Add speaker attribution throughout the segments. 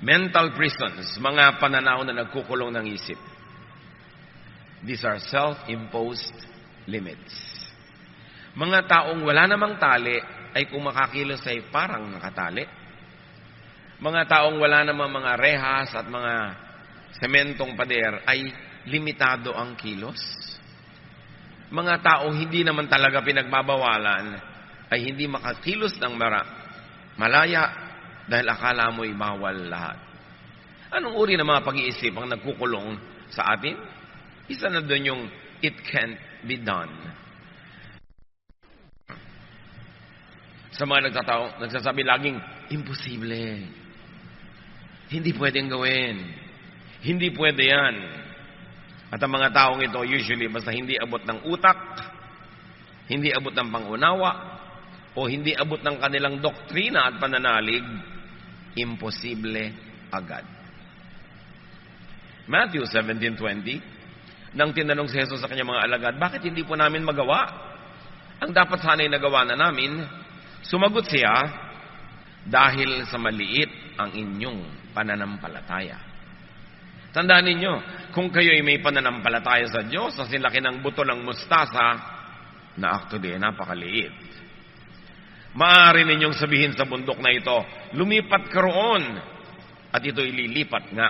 Speaker 1: Mental prisons, mga pananaw na nagkukulong ng isip. These are self-imposed limits. Mga taong wala namang tali ay kung makakilos ay parang nakatali. Mga taong wala namang mga rehas at mga sementong pader ay limitado ang kilos. Mga taong hindi naman talaga pinagbabawalan ay hindi makakilos ng malaya dahil akala mo'y bawal lahat. Anong uri ng mga pag-iisip ang nagkukulong sa atin? Isa na doon yung it can't be done. Sa mga nagsasabi laging, imposible. Hindi pwedeng gawin. Hindi pwede yan. At ang mga taong ito, usually, basta hindi abot ng utak, hindi abot ng pangunawa, o hindi abot ng kanilang doktrina at pananalig, imposible agad. Matthew 17:20, nang tinanong si Jesus sa kanyang mga alagad, bakit hindi po namin magawa? Ang dapat sana'y nagawa na namin, sumagot siya, dahil sa maliit ang inyong pananampalataya. Tandaan ninyo, kung kayo'y may pananampalataya sa Diyos, sa sinlaki ng buto ng mustasa, na actually napakaliit. Maaari ninyong sabihin sa bundok na ito, lumipat ka roon, at ito'y lilipat nga.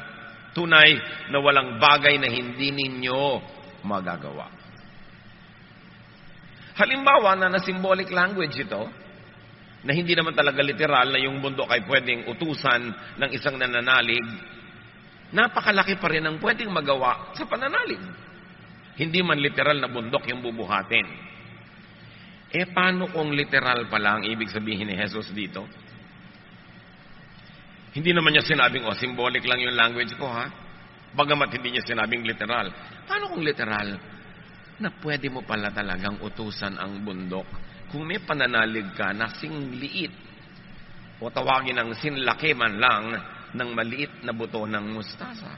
Speaker 1: Tunay na walang bagay na hindi ninyo magagawa. Halimbawa na symbolic language ito, na hindi naman talaga literal na yung bundok ay pwedeng utusan ng isang nananalig, napakalaki pa rin ang pwedeng magawa sa pananalig. Hindi man literal na bundok yung bubuhatin. Paano kung literal pala ang ibig sabihin ni Jesus dito? Hindi naman niya sinabing, symbolic lang yung language ko, ha? Bagamat hindi niya sinabing literal. Paano kung literal? Na pwede mo pala talagang utusan ang bundok kung may pananalig ka na singliit o tawagin ng sinlaki man lang ng maliit na buto ng mustasa.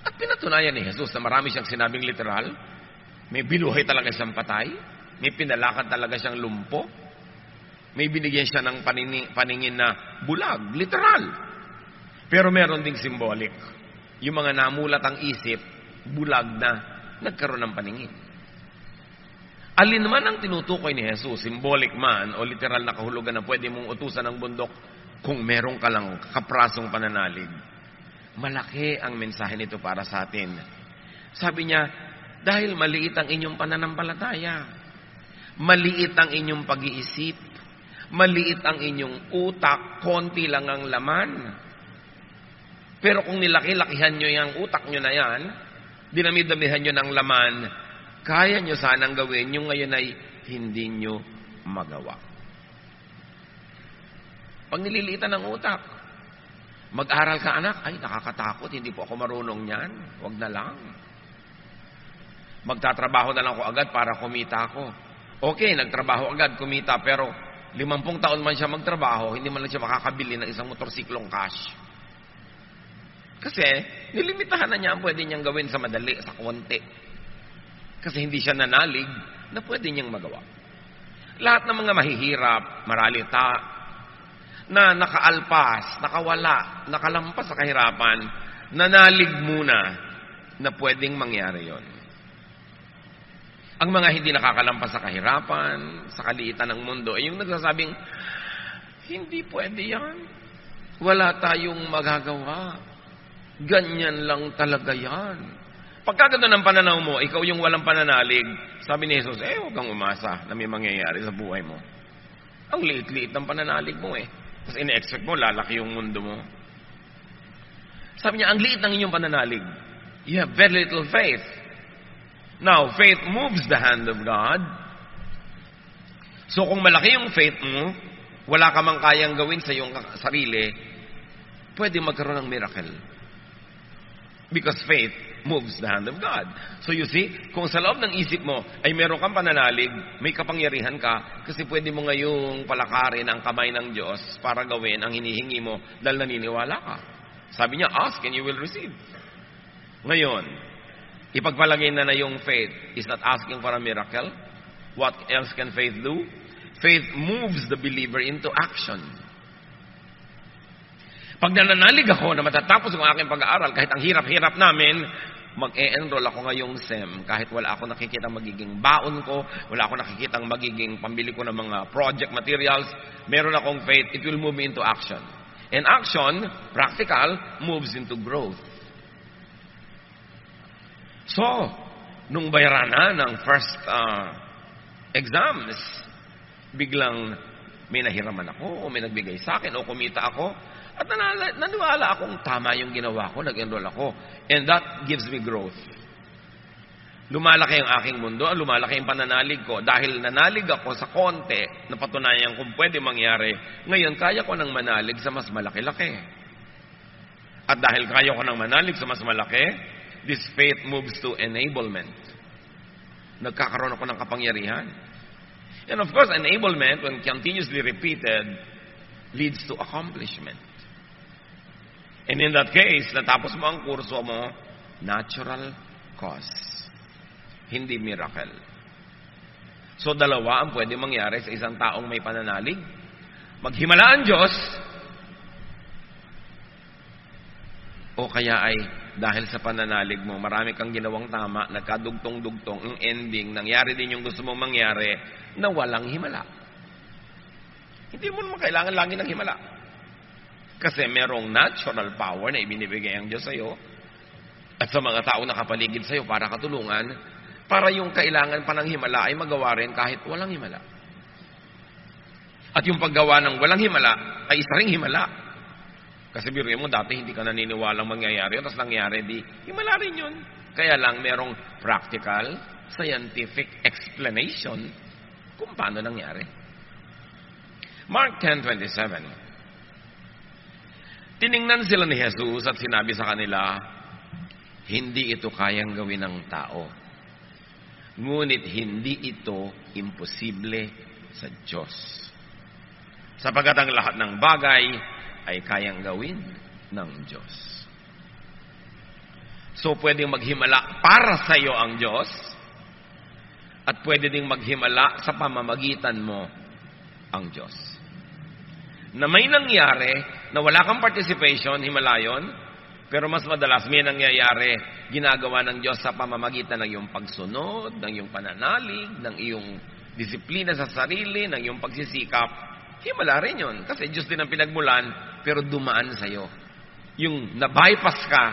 Speaker 1: At pinatunayan ni Jesus na marami siyang sinabing literal. May binuhay talaga siyang patay. May pinalakad talaga siyang lumpo. May binigyan siya ng paningin na bulag, literal. Pero meron ding symbolic. Yung mga namulat ang isip, bulag na nagkaroon ng paningin. Alin man ang tinutukoy ni Jesus, symbolic man o literal na kahulugan na pwede mong utusan ng bundok kung meron ka lang kaprasong pananalig. Malaki ang mensahe nito para sa atin. Sabi niya, dahil maliit ang inyong pananampalataya, maliit ang inyong pag-iisip, maliit ang inyong utak, konti lang ang laman. Pero kung nilaki-lakihan nyo yung utak nyo na yan, dinami-damihan nyo ng laman, kaya nyo sanang gawin, yung ngayon ay hindi nyo magawa. Pag nililiitan ng utak, mag-aral ka anak, ay nakakatakot, hindi po ako marunong yan, wag na lang. Magtatrabaho na lang ako agad para kumita ako. Okay, nagtrabaho agad, kumita, pero 50 taon man siya magtrabaho, hindi man lang siya makakabili ng isang motorsiklong cash. Kasi, nilimitahan na niya ang pwede niyang gawin sa madali, sa konti. Kasi hindi siya nanalig na pwede niyang magawa. Lahat ng mga mahihirap, maralita, na nakaalpas, nakawala, nakalampas sa kahirapan, nanalig muna na pwedeng mangyari yon. Ang mga hindi nakakalampas sa kahirapan, sa kaliitan ng mundo, ay yung nagsasabing, hindi pwede yan. Wala tayong magagawa. Ganyan lang talaga yan. Pagkaganda ng pananaw mo, ikaw yung walang pananalig, sabi ni Jesus, huwag kang umasa na may mangyayari sa buhay mo. Ang liit-liit ng pananalig mo Tapos ine-expect mo, lalaki yung mundo mo. Sabi niya, ang liit ng inyong pananalig. You have very little faith. Now, faith moves the hand of God. So kung malaki yung faith mo, wala ka mang kayang gawin sa iyong sarili, pwede magkaroon ng miracle. Because faith moves the hand of God. So you see, kung sa loob ng isip mo ay meron kang pananalig, may kapangyarihan ka, kasi pwede mo ngayong palakarin ang kamay ng Diyos para gawin ang hinihingi mo dahil naniniwala ka. Sabi niya, ask and you will receive. Ngayon, ipagpalagay na yung faith is not asking for a miracle. What else can faith do? Faith moves the believer into action. Pag nananalig ako na matatapos ang aking pag-aaral, kahit ang hirap-hirap namin, mag-e-enroll ako ngayong SEM kahit wala ako nakikita magiging baon ko, wala ako nakikita magiging pambili ko ng mga project materials, meron akong faith, it will move me into action. And action, practical, moves into growth. So, nung bayaran na ng first exams, biglang may nahiraman ako, o may nagbigay sa akin, o kumita ako, at naniwala akong tama yung ginawa ko, nag-enroll ako. And that gives me growth. Lumalaki ang aking mundo, lumalaki ang pananalig ko. Dahil nanalig ako sa konti, napatunayan kung pwede mangyari, ngayon kaya ko nang manalig sa mas malaki-laki. At dahil kaya ko nang manalig sa mas malaki, this faith moves to enablement. Nagkakaroon ako ng kapangyarihan. And of course, enablement, when continuously repeated, leads to accomplishment. And in that case, natapos mo ang kurso mo, natural cause. Hindi miracle. So, dalawa ang pwede mangyari sa isang taong may pananalig. Maghimala ang Diyos, o kaya ay dahil sa pananalig mo, marami kang ginawang tama, nagkadugtong-dugtong, ang ending, nangyari din yung gusto mong mangyari, na walang himala. Hindi mo naman kailangan lagi ng himala. Kasi merong natural power na ibinibigay ang Diyos sa'yo at sa mga tao nakapaligid sa'yo para katulungan, para yung kailangan pa ng himala ay magawa rin kahit walang himala. At yung paggawa ng walang himala ay isa ring himala. Kasi biruin mo, dati hindi ka naniniwalang mangyayari, tapos nangyari, di himala rin yun. Kaya lang merong practical, scientific explanation kung paano nangyari. Mark 10:27. Tiningnan sila ni Jesus at sinabi sa kanila, hindi ito kayang gawin ng tao. Ngunit hindi ito imposible sa Diyos. Sapagkat ang lahat ng bagay ay kayang gawin ng Diyos. So, pwedeng maghimala para sa iyo ang Diyos at pwede ding maghimala sa pamamagitan mo ang Diyos. Na may nangyari na wala kang participation, himala yun, pero mas madalas may nangyayari, ginagawa ng Diyos sa pamamagitan ng iyong pagsunod, ng iyong pananalig, ng iyong disiplina sa sarili, ng iyong pagsisikap. Himala rin yun. Kasi Diyos din ang pinagmulan, pero dumaan sa iyo. Yung na-bypass ka,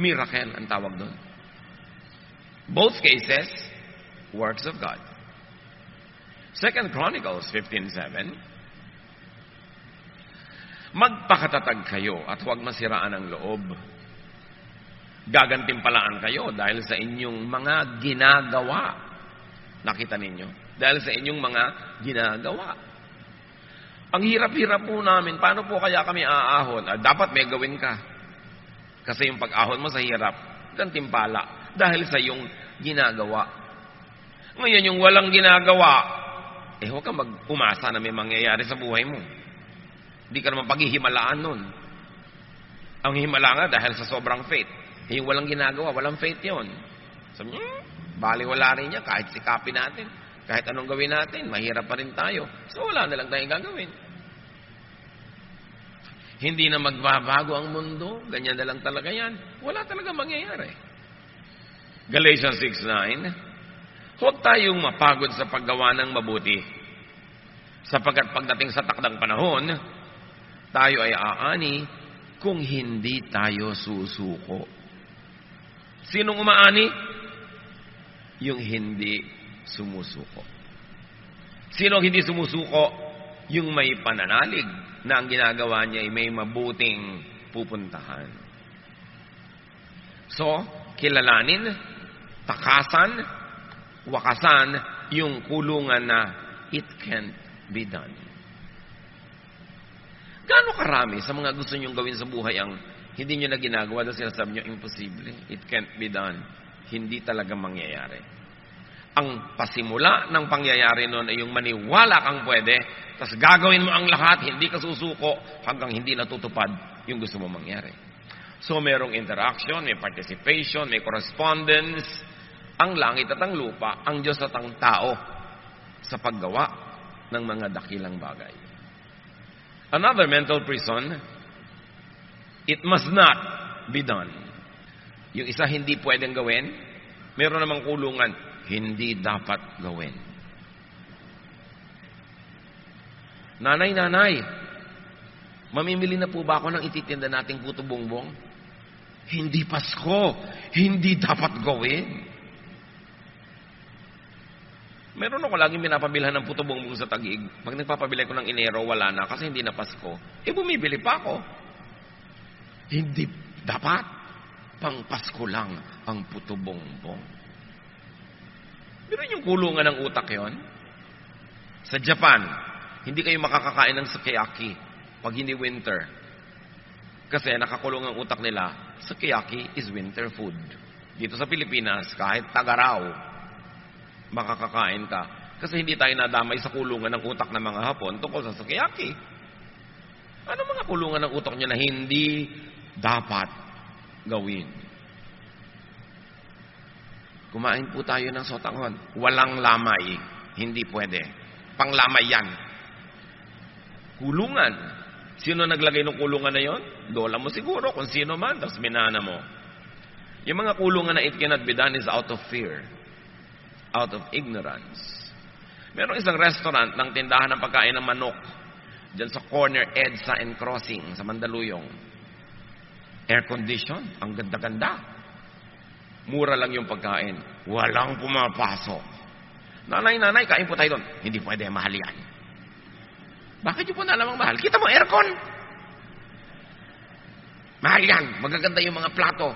Speaker 1: miracle ang tawag doon. Both cases, works of God. 2 Chronicles 15:7. Magpakatatag kayo at huwag masiraan ang loob. Gagantimpalaan kayo dahil sa inyong mga ginagawa. Nakita ninyo? Dahil sa inyong mga ginagawa. Ang hirap-hirap po namin, paano po kaya kami aahon? Dapat may gawin ka. Kasi yung pag-ahon mo sa hirap, gantimpala. Dahil sa iyong ginagawa. Ngayon, yung walang ginagawa, huwag kang mag-umasa na may mangyayari sa buhay mo. Hindi ka naman paghihimalaan nun. Ang himala nga dahil sa sobrang faith. Yung walang ginagawa, walang faith yun. Sabi niya, baliwala rin niya kahit sikapin natin. Kahit anong gawin natin, mahirap pa rin tayo. So wala na lang tayong gagawin. Hindi na magbabago ang mundo. Ganyan na lang talaga yan. Wala talaga mangyayari. Galatians 6:9. Huwag tayong mapagod sa paggawa ng mabuti. Sapagkat pagdating sa takdang panahon, tayo ay aani kung hindi tayo susuko. Sinong umaani? Yung hindi sumusuko. Sino ang hindi sumusuko? Yung may pananalig na ang ginagawa niya ay may mabuting pupuntahan. So, kilalanin, takasan, wakasan yung kulungan na it can't be done. Gaano karami sa mga gusto nyong gawin sa buhay ang hindi nyo na ginagawa dahil sinasabi nyo, imposible. It can't be done. Hindi talaga mangyayari. Ang pasimula ng pangyayari nun ay yung maniwala kang pwede, tapos gagawin mo ang lahat, hindi ka susuko hanggang hindi natutupad yung gusto mo mangyari. So merong interaction, may participation, may correspondence, ang langit at ang lupa, ang Diyos at ang tao sa paggawa ng mga dakilang bagay. Another mental prison It must not be done. Yung isa hindi pwedeng gawin, meron namang kulungan, hindi dapat gawin. Nanay, mamimili na po ba ako ng ititinda nating puto bongbong? Hindi Pasko, hindi dapat gawin. Meron ako laging pinapabilhan ng puto bongbong sa Taguig. Pag nagpapabili ko ng Enero, wala na kasi hindi na Pasko. Bumibili pa ako. Hindi dapat. Pang Pasko lang ang puto bongbong. Meron yung kulungan ng utak yon. Sa Japan, hindi kayo makakakain ng sukiyaki pag hindi winter. Kasi nakakulong ang utak nila, sukiyaki is winter food. Dito sa Pilipinas, kahit tagaraw, makakakain ka. Kasi hindi tayo nadamay sa kulungan ng utak ng mga Hapon tungkol sa sukiyaki. Ano mga kulungan ng utak niya na hindi dapat gawin? Kumain po tayo ng sotanghon. Walang lamay. Hindi pwede. Panglamay yan. Kulungan. Sino naglagay ng kulungan na yon? Lola mo siguro, kung sino man, tapos minana mo. Yung mga kulungan na it cannot be done is out of fear. Out of ignorance. Merong isang restaurant ng tindahan ng pagkain ng manok dyan sa corner EDSA and Crossing sa Mandaluyong. Air condition, ang ganda-ganda. Mura lang yung pagkain. Walang pumapasok. Nanay, kain po tayo doon. Hindi pwede, mahal yan. Bakit yung po na lamang mahal? Kita mo, aircon. Mahal yan. Magaganda yung mga plato.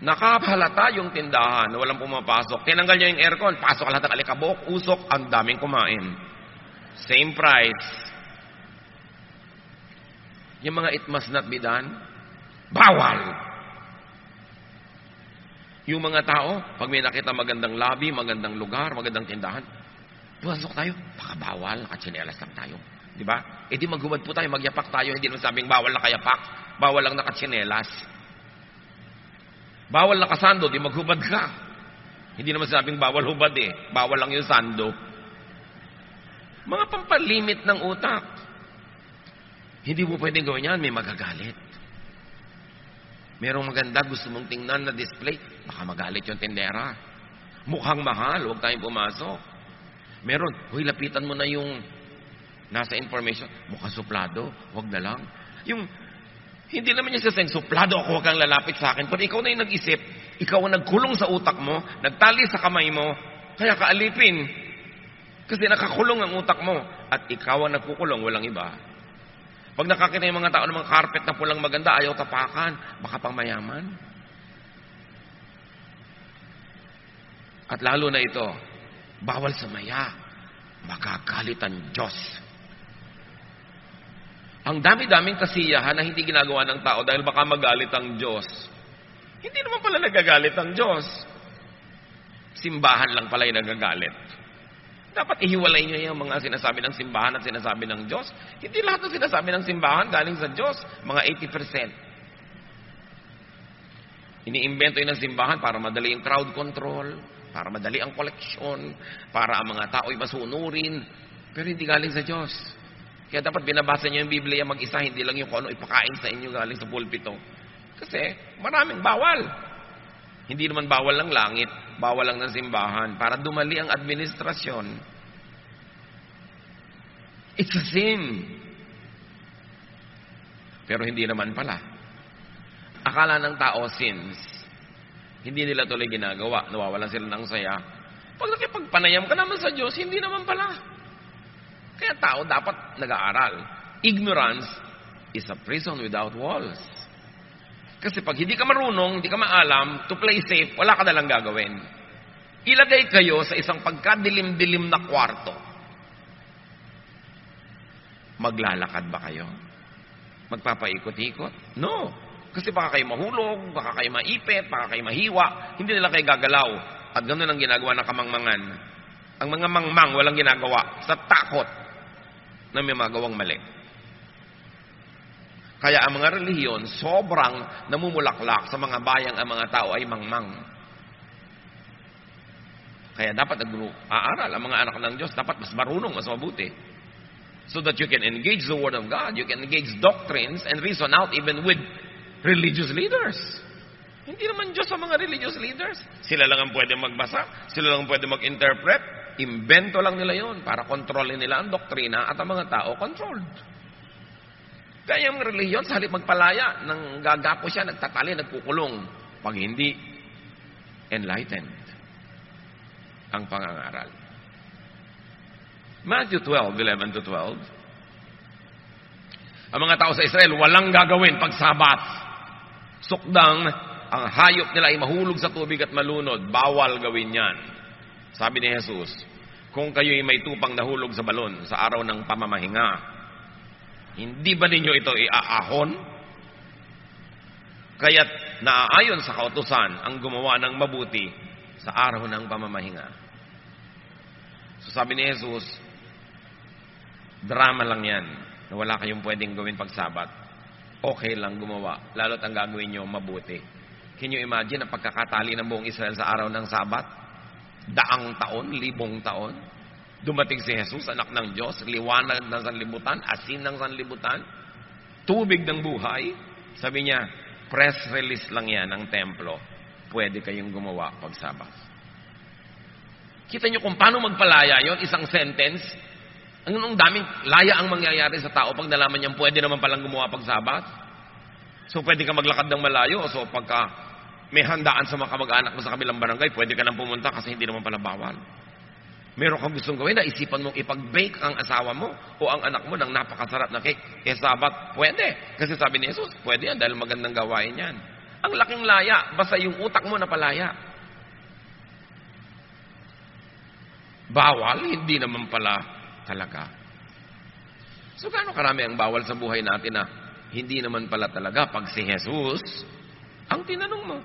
Speaker 1: Nakahalata yung tindahan na walang pumapasok. Tinanggal niya yung aircon. Pasok lahat ng alikabok, usok, ang daming kumain. Same price. Yung mga it must not be done, bawal. Yung mga tao, pag may nakita magandang lobby, magandang lugar, magandang tindahan, pasok tayo, baka bawal, nakatsinelas lang tayo. Di ba? Di maghubad po tayo, magyapak tayo, hindi naman sabing bawal nakayapak, bawal lang nakatsinelas. Bawal nakasando, di maghubad ka. Hindi naman sabing bawal hubad bawal lang yung sando. Mga pampalimit ng utak. Hindi mo pwedeng gawin yan, may magagalit. Merong maganda, gusto mong tingnan na display, baka magalit yung tindera. Mukhang mahal, huwag tayong pumasok. Meron, lapitan mo na yung nasa information, mukhang suplado, huwag na lang. Yung, hindi naman niya sasayang, suplado ako, huwag kang lalapit sa akin. Pero ikaw na yung nag-isip, ikaw ang nagkulong sa utak mo, nagtali sa kamay mo, kaya kaalipin. Kasi nakakulong ang utak mo, at ikaw ang nagkukulong, walang iba. Pag nakakita yung mga tao ng mga carpet na pulang maganda, ayaw tapakan, baka pang mayaman. At lalo na ito, bawal sa maya, magagalit ang Diyos. Ang dami-daming kasiyahan na hindi ginagawa ng tao dahil baka magalit ang Diyos. Hindi naman pala nagagalit ang Diyos. Simbahan lang pala yung nagagalit. Dapat ihiwalay niyo yung mga sinasabi ng simbahan at sinasabi ng Diyos. Hindi lahat ng sinasabi ng simbahan galing sa Diyos. Mga 80%. Iniimbento yun ng simbahan para madali yung crowd control, para madali ang koleksyon, para ang mga tao'y masunurin. Pero hindi galing sa Diyos. Kaya dapat binabasa niyo yung Biblia mag-isa, hindi lang yung kung ano ipakain sa inyo galing sa pulpito. Kasi maraming bawal. Hindi naman bawal ng langit, bawal lang ng simbahan para dumali ang administrasyon. It's a sin. Pero hindi naman pala. Akala ng tao sins. Hindi nila tuloy ginagawa. Nawawalan sila ng saya. Pag nakipagpanayam ka naman sa Diyos, hindi naman pala. Kaya tao dapat nag-aaral. Ignorance is a prison without walls. Kasi pag hindi ka marunong, hindi ka maalam, to play safe, wala ka nalang gagawin. Ilagay kayo sa isang pagkadilim-dilim na kwarto. Maglalakad ba kayo? Magpapaikot-ikot? No. Kasi baka kayo mahulog, baka kayo maipit, baka kayo mahiwa, hindi nila kayo gagalaw. At ganoon ang ginagawa ng kamangmangan. Ang mga mangmang walang ginagawa sa takot na may magawang mali. Kaya ang mga relihiyon, sobrang namumulaklak sa mga bayang ang mga tao ay mangmang. Kaya dapat aaral ang mga anak ng Diyos, dapat mas marunong, mas mabuti. So that you can engage the Word of God, you can engage doctrines and reason out even with religious leaders. Hindi naman Diyos sa mga religious leaders. Sila lang ang pwede magbasa, sila lang ang pwede mag-interpret. Imbento lang nila yon para kontrolin nila ang doktrina at ang mga tao controlled. Kaya yung reliyon, sa halip magpalaya, nang gagapo siya, nagtatali, nagkukulong. Pag hindi enlightened ang pangangaral. Matthew 12:11 to 12. Ang mga tao sa Israel, walang gagawin pag Sabat. Sukdang, ang hayop nila ay mahulog sa tubig at malunod. Bawal gawin yan. Sabi ni Jesus, kung kayo'y may tupang nahulog sa balon sa araw ng pamamahinga, hindi ba ninyo ito iaahon? Kaya't naaayon sa kautusan ang gumawa ng mabuti sa araw ng pamamahinga. So sabi ni Jesus, drama lang yan na wala kayong pwedeng gawin pag Sabat. Okay lang gumawa, lalo't ang gagawin nyo mabuti. Can you imagine ang pagkakatali ng buong Israel sa araw ng Sabat? Daang taon, libong taon. Dumating si Jesus, anak ng Diyos, liwanag ng sanlibutan, asin ng sanlibutan, tubig ng buhay. Sabi niya, press release lang yan ng templo. Pwede kayong gumawa pag Sabat. Kita niyo kung paano magpalaya yon, isang sentence. Ang daming laya ang mangyayari sa tao pag nalaman niyang pwede naman palang gumawa pag Sabat. So pwede ka maglakad ng malayo. So pagka may handaan sa mga kamag-anak mo sa kabilang barangay, pwede ka nang pumunta kasi hindi naman pala bawal. Meron kang gustong gawin na isipan mong ipag-bake ang asawa mo o ang anak mo ng napakasarap na cake. Sabat, pwede. Kasi sabi ni Jesus, pwede yan dahil magandang gawain yan. Ang laking laya, basta yung utak mo na palaya. Bawal, hindi naman pala talaga. So gaano karami ang bawal sa buhay natin na hindi naman pala talaga pag si Jesus ang tinanong mo.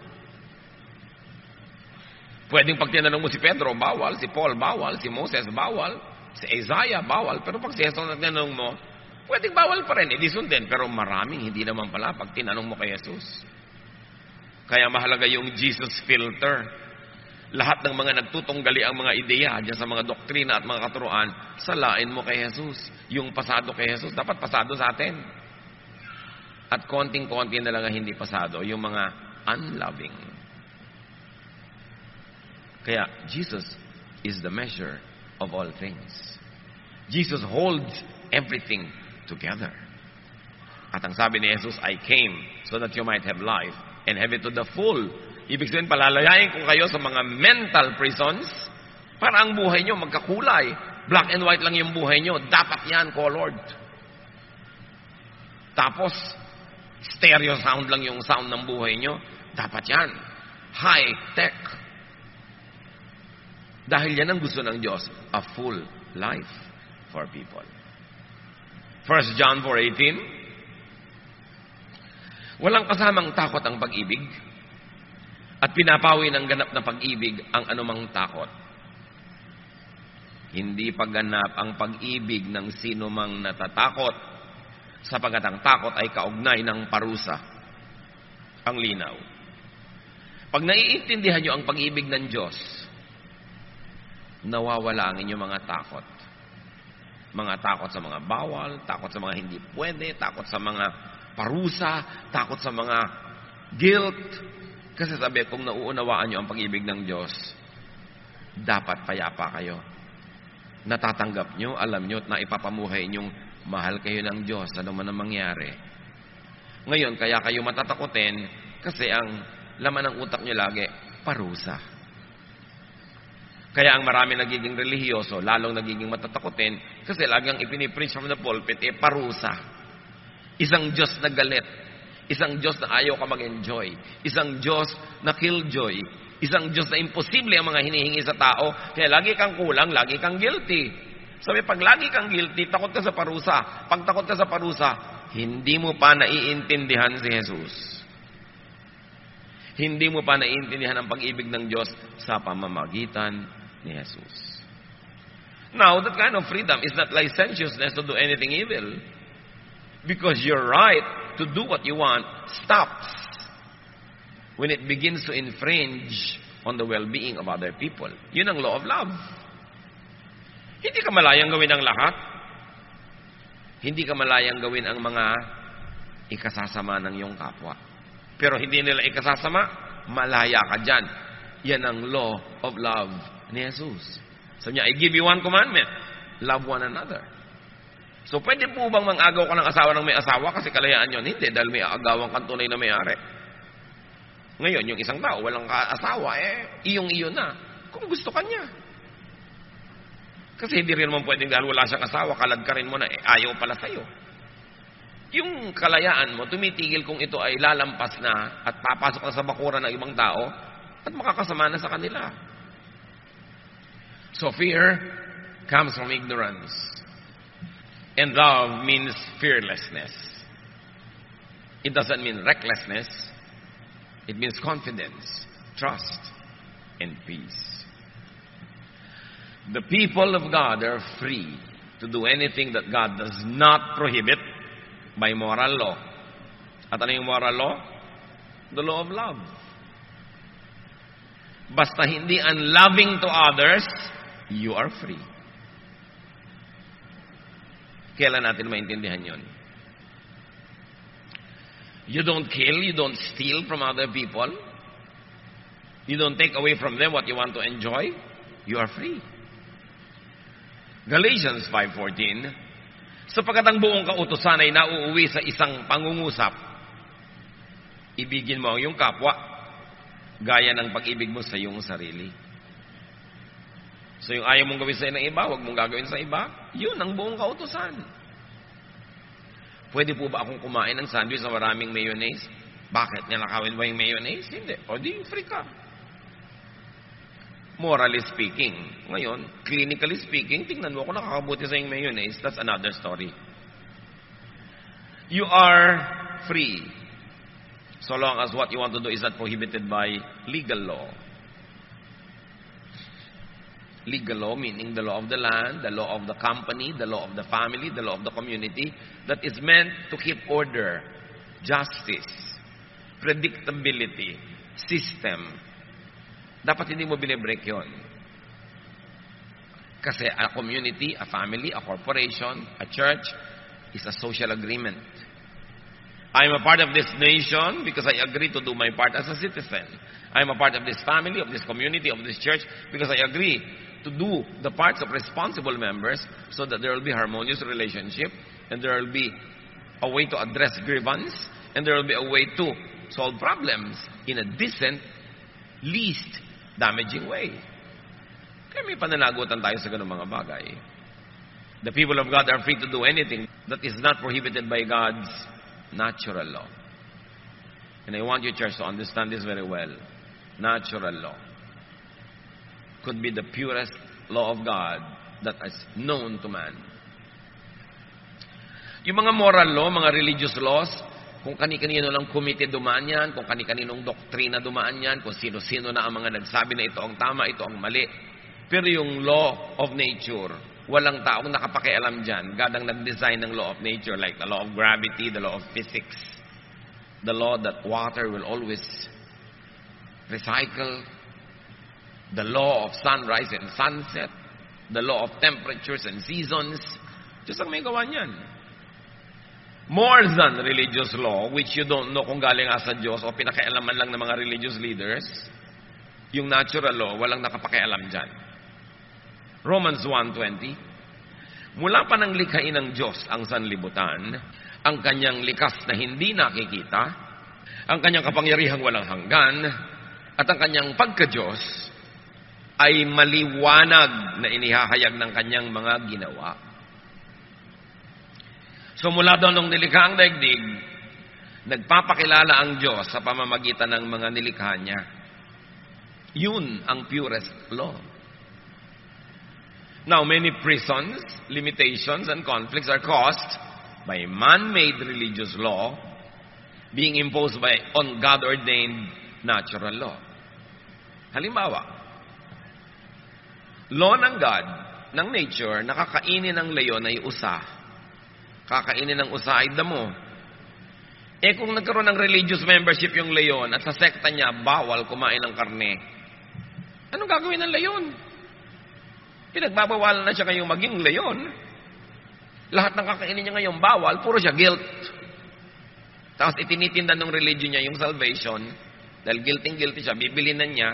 Speaker 1: Pwedeng pag tinanong mo si Pedro, bawal. Si Paul, bawal. Si Moses, bawal. Si Isaiah, bawal. Pero pag si Jesus ang tinanong mo, pwedeng bawal pa rin. Hindi sundin. Pero maraming hindi naman pala pag tinanong mo kay Jesus. Kaya mahalaga yung Jesus filter. Lahat ng mga nagtutunggali ang mga ideya dyan sa mga doktrina at mga katuruan, salain mo kay Jesus. Yung pasado kay Jesus, dapat pasado sa atin. At konting-konti na lang ang hindi pasado, yung mga unloving. Kaya, Jesus is the measure of all things. Jesus holds everything together. At ang sabi ni Jesus, I came so that you might have life and have it to the full. Ibig sabihin, palalayain ko kayo sa mga mental prisons para ang buhay nyo magkakulay. Black and white lang yung buhay nyo. Dapat yan, colored. Tapos, stereo sound lang yung sound ng buhay nyo. Dapat yan. High-tech. Dahil yan ang gusto ng Diyos, a full life for people. 1 John 4:18, walang kasamang takot ang pag-ibig at pinapawi ng ganap na pag-ibig ang anumang takot. Hindi pagganap ang pag-ibig ng sino mang natatakot, sapagkat ang takot ay kaugnay ng parusa. Ang linaw. Pag naiintindihan nyo ang pag-ibig ng Diyos, nawawala ang inyong mga takot. Mga takot sa mga bawal, takot sa mga hindi pwede, takot sa mga parusa, takot sa mga guilt. Kasi sabi, kung nauunawaan nyo ang pag-ibig ng Diyos, dapat payapa kayo. Natatanggap nyo, alam nyo, at naipapamuhay nyong mahal kayo ng Diyos, ano man ang mangyari. Ngayon, kaya kayo matatakotin, kasi ang laman ng utak nyo lagi, parusa. Kaya ang marami nagiging relihiyoso, lalong nagiging matatakotin, kasi lagang ipinipreach from the pulpit, parusa. Isang Diyos na galit. Isang Diyos na ayaw ka mag-enjoy. Isang Diyos na killjoy. Isang Diyos na imposible ang mga hinihingi sa tao. Kaya lagi kang kulang, lagi kang guilty. Sabi, pag lagi kang guilty, takot ka sa parusa. Pag takot ka sa parusa, hindi mo pa naiintindihan si Jesus. Hindi mo pa naiintindihan ang pag-ibig ng Diyos sa pamamagitan ni Jesus. Now, that kind of freedom is not licentiousness to do anything evil. Because your right to do what you want stops when it begins to infringe on the well-being of other people. Yun ang law of love. Hindi ka malayang gawin ang lahat. Hindi ka malayang gawin ang mga ikasasama ng iyong kapwa. Pero hindi nila ikasasama, malaya ka dyan. Yan ang law of love ni Jesus. So niya, I give you one commandment. Love one another. So pwede po bang mang-agaw ka ng asawa ng may asawa kasi kalayaan yun? Hindi, dahil may agawan kang tunay na may-ari. Ngayon, yung isang tao, walang asawa, iyong-iyo na. Kung gusto ka niya. Kasi hindi rin naman pwedeng dahil wala siyang asawa, kalad ka rin mo na, ayaw pala sa'yo. Yung kalayaan mo, tumitigil kung ito ay lalampas na at papasok na sa bakuran ng ibang tao at makakasama na sa kanila. So fear comes from ignorance. And love means fearlessness. It doesn't mean recklessness. It means confidence, trust, and peace. The people of God are free to do anything that God does not prohibit by moral law. At ano yung moral law? The law of love. Basta hindi unloving to others, you are free. Kailan natin maintindihan yun? You don't kill, you don't steal from other people. You don't take away from them what you want to enjoy. You are free. Galatians 5:14, sapagkat ang buong kautusan ay nauuwi sa isang pangungusap. Ibigin mo ang iyong kapwa, gaya ng pag-ibig mo sa iyong sarili. So yung ayaw mong gawin sa ng iba, huwag mong gagawin sa iba, yun ang buong kautusan. Pwede po ba akong kumain ng sandwich na maraming mayonnaise? Bakit? Nilakawin ba yung mayonnaise? Hindi. O di, free ka. Morally speaking. Ngayon, clinically speaking, tingnan mo kung nakakabuti sa yung mayonnaise, that's another story. You are free. So long as what you want to do is not prohibited by legal law. Legal law meaning the law of the land, the law of the company, the law of the family, the law of the community that is meant to keep order, justice, predictability, system. Dapat hindi mo binibreak yun. Kasi a community, a family, a corporation, a church is a social agreement. I am a part of this nation because I agree to do my part as a citizen. I am a part of this family, of this community, of this church because I agree to do the parts of responsible members so that there will be harmonious relationship and there will be a way to address grievance and there will be a way to solve problems in a decent, least damaging way. Kaya may pananagutan tayo sa ganung mga bagay. The people of God are free to do anything that is not prohibited by God's natural law. And I want your church to understand this very well. Natural law could be the purest law of God that is known to man. Yung mga moral law, mga religious laws, kung kani-kanino lang committee dumaan yan, kung kani-kaninong doktrina dumaan yan, kung sino-sino na ang mga nagsabi na ito ang tama, ito ang mali. Pero yung law of nature, walang taong nakapakialam dyan. God ang nag-design ng law of nature like the law of gravity, the law of physics, the law that water will always recycle, the law of sunrise and sunset, the law of temperatures and seasons. Diyos ang may gawa niyan. More than religious law, which you don't know kung galing sa Diyos o pinakialaman lang ng mga religious leaders, yung natural law, walang nakapakialam dyan. Romans 1:20, mula pa ng likhain ng Diyos ang sanlibutan, ang kanyang likas na hindi nakikita, ang kanyang kapangyarihang walang hanggan, at ang kanyang pagka-Diyos ay maliwanag na inihahayag ng kanyang mga ginawa. So mula doon nung nilikha ang daigdig, nagpapakilala ang Diyos sa pamamagitan ng mga nilikha niya. Yun ang purest law. Now, many prisons, limitations, and conflicts are caused by man-made religious law being imposed by on God-ordained natural law. Halimbawa, law ng God, ng nature, nakakainin ng leon ay usa. Kakainin ng usa ay damo. Eh kung nagkaroon ng religious membership yung leon at sa sekta niya, bawal kumain ng karne, anong gagawin ng leon? Pinagbabawalan na siya kayong maging leon. Lahat ng kakainin niya ngayon bawal, puro siya guilt. Tapos itinitinda ng religion niya yung salvation, dahil guilty siya, bibili na niya.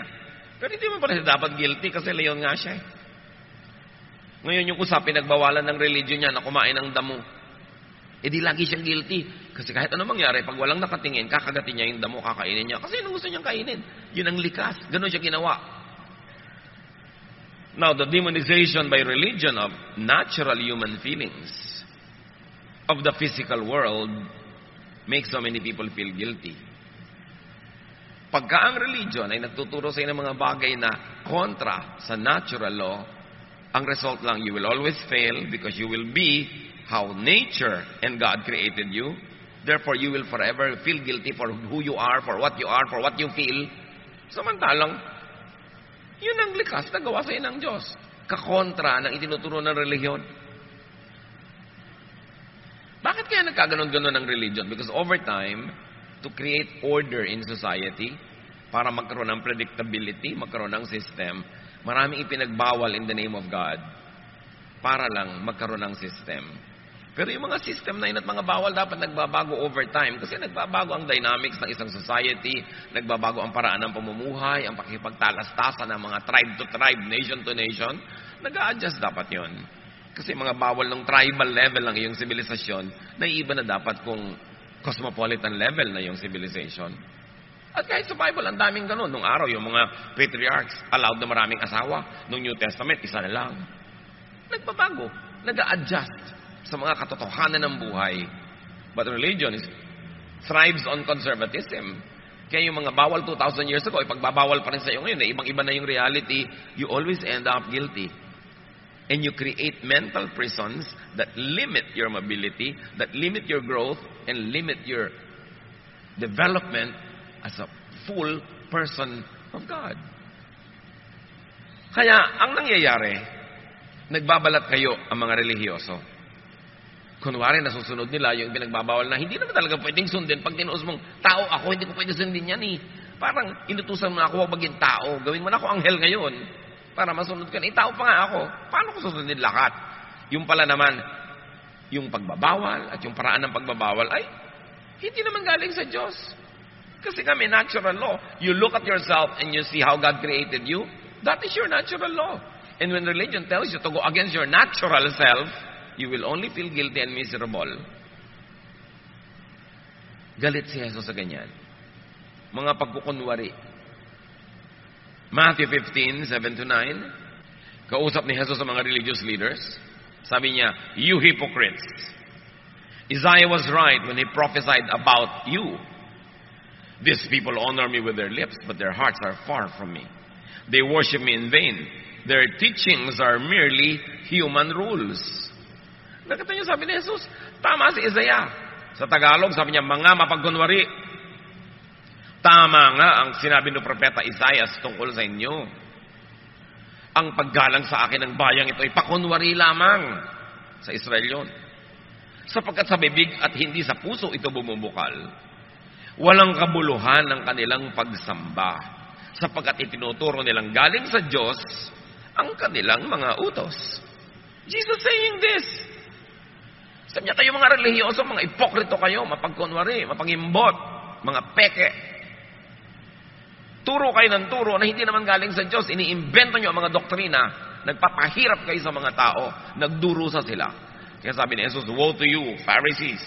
Speaker 1: Pero hindi mo pala siya dapat guilty kasi leon nga siya. Ngayon yung usapin, nagbawalan ng religion niya na kumain ng damo. Di lagi siyang guilty. Kasi kahit ano mangyari, pag walang nakatingin, kakagatin niya yung damo, kakainin niya. Kasi yun ang gusto niyang kainin. Yun ang likas. Ganon siya ginawa. Now, the demonization by religion of natural human feelings of the physical world makes so many people feel guilty. Pagka ang religion ay nagtuturo sa inyo ng mga bagay na kontra sa natural law, ang result lang, you will always fail because you will be how nature and God created you. Therefore, you will forever feel guilty for who you are, for what you feel. Samantalang, yun ang likas na gawa sa ng Diyos. Kakontra ng itinuturo ng relihiyon. Bakit kaya nagkaganon-ganon ng religion? Because over time, to create order in society, para magkaroon ng predictability, magkaroon ng system, maraming ipinagbawal in the name of God para lang magkaroon ng system. Pero yung mga system na yun at mga bawal dapat nagbabago over time kasi nagbabago ang dynamics ng isang society, nagbabago ang paraan ng pamumuhay, ang pakipagtalastasan ng mga tribe to tribe, nation to nation, nag-a-adjust dapat yun. Kasi mga bawal ng tribal level ng iyong sibilisasyon, naiiba na dapat kung cosmopolitan level na yung civilization. At kahit sa Bible, ang daming ganun. Nung araw, yung mga patriarchs allowed na maraming asawa. Nung New Testament, isa na lang. Nagbabago. Nag-a-adjust sa mga katotohanan ng buhay. But religion thrives on conservatism. Kaya yung mga bawal 2,000 years ago, ipagbabawal pa rin sa iyo ngayon, ibang-iba na yung reality, you always end up guilty. And you create mental prisons that limit your mobility, that limit your growth, and limit your development as a full person of God. Kaya, ang nangyayari, nagbabalat kayo ang mga relihiyoso. Kunwari, nasusunod nila yung pinagbabawal na hindi naman talaga pwedeng sundin. Pag tinuos mong, tao ako, hindi ko pwede sundin yan eh. Parang, inutusan mo na ako, huwag maging tao. Gawin mo na ako anghel ngayon. Para masunod ka na, tao pa nga ako. Paano ko susundin lahat? Yung pala naman, yung pagbabawal at yung paraan ng pagbabawal ay, hindi naman galing sa Diyos. Kasi kami, natural law. You look at yourself and you see how God created you. That is your natural law. And when religion tells you to go against your natural self, you will only feel guilty and miserable. Galit si Jesus sa ganyan. Mga pagkukunwari. Matthew 15:7-9, kausap ni Jesus sa mga religious leaders. Sabi niya, you hypocrites. Isaiah was right when he prophesied about you. These people honor me with their lips, but their hearts are far from me. They worship me in vain. Their teachings are merely human rules. Nakita niyo, sabi ni Jesus, tama si Isaiah. Sa Tagalog, sabi niya, mga mapagkunwari. Tama nga ang sinabi ng propeta Isaiah tungkol sa inyo. Ang paggalang sa akin ng bayang ito ay pakunwari lamang sa Israel yun. Sapagkat sa bibig at hindi sa puso ito bumubukal. Walang kabuluhan ng kanilang pagsamba. Sapagkat itinuturo nilang galing sa Diyos ang kanilang mga utos. Jesus saying this. Sabi niya, kayo mga relihiyoso, mga ipokrito kayo, mapagkunwari, mapangimbot, mga peke. Turo kayo ng turo na hindi naman galing sa Diyos. Iniimbento niyo ang mga doktrina. Nagpapahirap kayo sa mga tao. Nagdurusa sila. Kaya sabi ni Jesus, woe to you, Pharisees.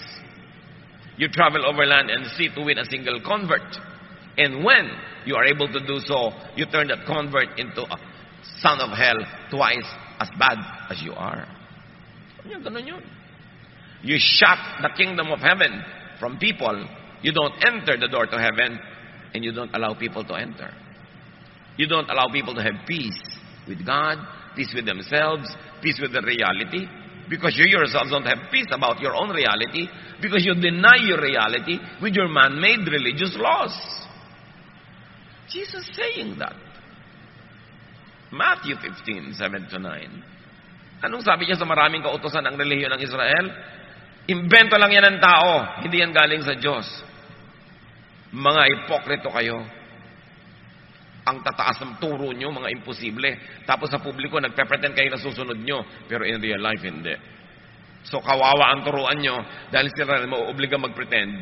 Speaker 1: You travel over land and sea to win a single convert. And when you are able to do so, you turn that convert into a son of hell twice as bad as you are. Ganun yun. You shut the kingdom of heaven from people. You don't enter the door to heaven, and you don't allow people to enter. You don't allow people to have peace with God, peace with themselves, peace with the reality, because you yourselves don't have peace about your own reality, because you deny your reality with your man-made religious laws. Jesus saying that. Matthew 15:7-9. Anong sabi niya sa maraming kautosan ng relihiyon ng Israel? Imbento lang yan ng tao, hindi yan galing sa Diyos. Mga ipokrito kayo. Ang tataas ng turo nyo, mga imposible. Tapos sa publiko, nagpe-pretend kayo na susunod nyo. Pero in real life, hindi. So, kawawa ang turuan nyo dahil sila mauobliga mag-pretend.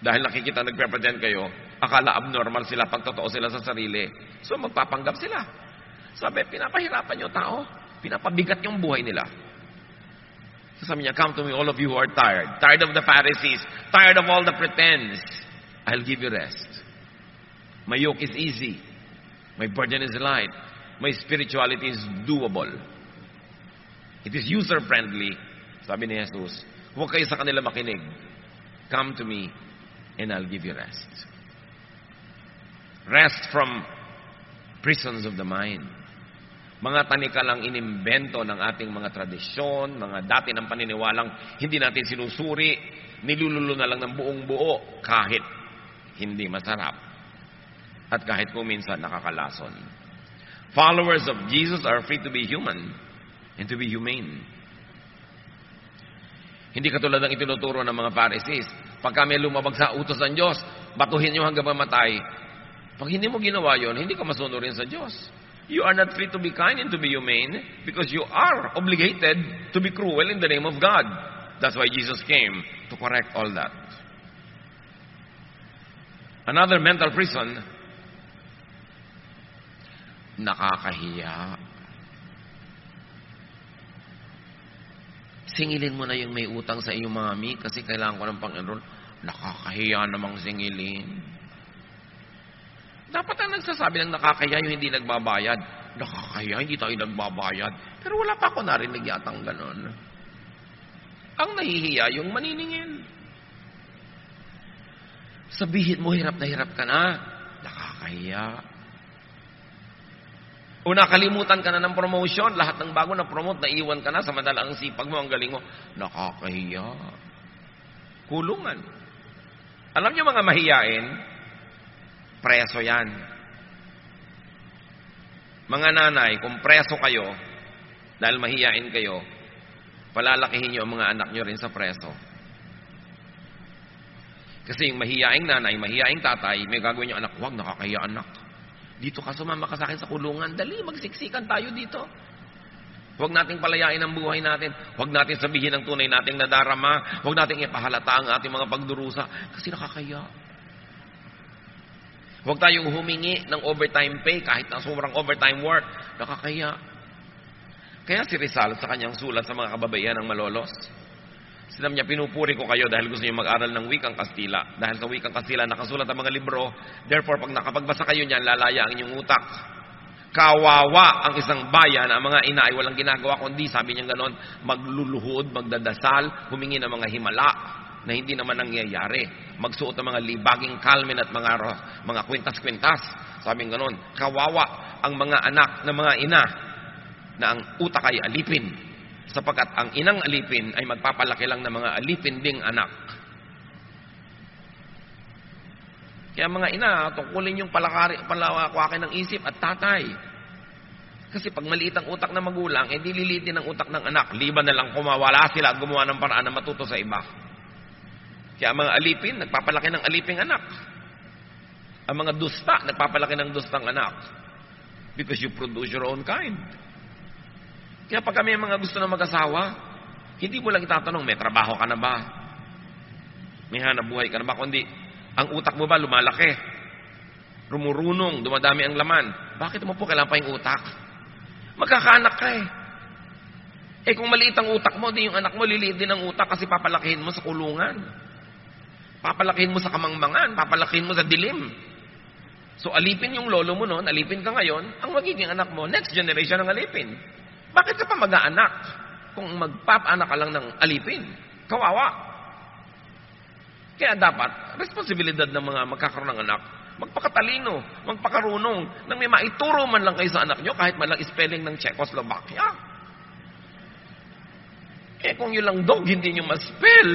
Speaker 1: Dahil nakikita nagpe-pretend kayo, akala abnormal sila pag totoo sila sa sarili. So, magpapanggap sila. Sabi, pinapahirapan nyo tao. Pinapabigat yung buhay nila. So, sabi niya, come to me all of you who are tired. Tired of the Pharisees. Tired of all the pretense. I'll give you rest. My yoke is easy. My burden is light. My spirituality is doable. It is user-friendly. Sabi ni Jesus, huwag kayo sa kanila makinig. Come to me and I'll give you rest. Rest from prisons of the mind. Mga tanikalang inimbento ng ating mga tradisyon, mga dati ng paniniwalang hindi natin sinusuri, nilululo na lang ng buong buo kahit hindi masarap. At kahit kung minsan nakakalason. Followers of Jesus are free to be human and to be humane. Hindi katulad ng itinuturo ng mga Pharisees. Pagka may lumabag sa utos ng Diyos, batuhin nyo hanggang mamatay. Pag hindi mo ginawa yon, hindi ka masunurin sa Diyos. You are not free to be kind and to be humane because you are obligated to be cruel in the name of God. That's why Jesus came to correct all that. Another mental prison, nakakahiya. Singilin mo na yung may utang sa iyong mami kasi kailangan ko ng pang-enroll. Nakakahiya namang singilin. Dapat ang nagsasabi ng nakakahiya yung hindi nagbabayad. Nakakahiya, hindi tayo nagbabayad. Pero wala pa ako narinig yatang ganon. Ang nahihiya yung maniningil. Sabihin mo, hirap na hirap ka na. Nakakahiya. O nakalimutan ka na ng promotion, lahat ng bago na promote, naiwan ka na, samantala ang sipag mo, ang galing mo, nakakahiya. Kulungan. Alam niyo mga mahiyain, preso yan. Mga nanay, kung preso kayo, dahil mahiyain kayo, palalakihin niyo ang mga anak niyo rin sa preso. Kasi yung mahiyaing nanay, mahiyaing tatay, may gagawin yung anak, huwag nakakahiya anak. Dito ka, sumama ka sa akin sa kulungan. Dali, magsiksikan tayo dito. Huwag nating palayain ang buhay natin. Huwag natin sabihin ang tunay nating nadarama. Huwag nating ipahalata ang ating mga pagdurusa. Kasi nakakaya. Huwag tayong humingi ng overtime pay kahit na sobrang overtime work. Nakakaya. Kaya si Rizal sa kanyang sulat sa mga kababaihan ng Malolos, sinabi niya, pinupuri ko kayo dahil gusto niyo mag-aral ng wikang Kastila. Dahil sa wikang Kastila, nakasulat ang mga libro. Therefore, pag nakapagbasa kayo niyan, lalaya ang inyong utak. Kawawa ang isang bayan, ang mga ina ay walang ginagawa, kundi, sabi niya ganon, magluluhod, magdadasal, humingi ng mga himala na hindi naman nangyayari. Magsuot ng mga libaging kalmin at mga kwintas-kwintas. Sabi niya ganon, kawawa ang mga anak ng mga ina na ang utak ay alipin. Sapagkat ang inang alipin ay magpapalaki lang ng mga alipin ding anak. Kaya mga ina, tungkulin yung palakwakin ng isip at tatay. Kasi pag maliit ang utak ng magulang, di lilitin ang utak ng anak. Liban na lang kumawala sila at gumawa ng paraan na matuto sa iba. Kaya mga alipin, nagpapalaki ng aliping anak. Ang mga dusta, nagpapalaki ng dustang anak. Because you produce your own kind. Kaya pag kami mga gusto na mag-asawa, hindi mo lang itatanong, may trabaho ka na ba? May hanap buhay ka na ba? Kundi, ang utak mo ba lumalaki? Rumurunong, dumadami ang laman. Bakit mo po kailangan pa yung utak? Magkakaanak ka eh. Eh kung maliit ang utak mo, di yung anak mo, liliit din ang utak kasi papalakihin mo sa kulungan. Papalakihin mo sa kamangmangan, papalakihin mo sa dilim. So alipin yung lolo mo noon, alipin ka ngayon, ang magiging anak mo, next generation ang alipin. Bakit ka pa mag-aanak kung magpapaanak ka lang ng alipin? Kawawa. Kaya dapat, responsibilidad ng mga magkakaroon ng anak, magpakatalino, magpakarunong, nang may maituro man lang kayo sa anak nyo, kahit man lang spelling ng Czechoslovakia. Eh kung yun lang dog, hindi nyo ma-spell,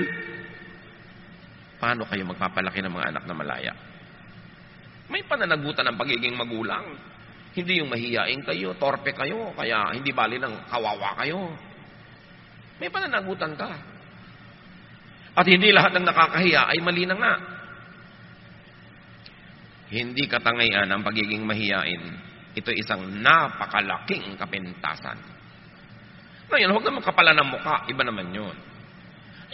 Speaker 1: paano kayo magpapalaki ng mga anak na malaya? May pananagutan ng pagiging magulang. Hindi yung mahiyain kayo, torpe kayo, kaya hindi bali ng kawawa kayo. May pananagutan ka. At hindi lahat ng nakakahiya ay mali na nga. Hindi katangayan ang pagiging mahiyain. Ito isang napakalaking kapintasan. Ngayon, huwag naman kapala ng mukha. Iba naman yun.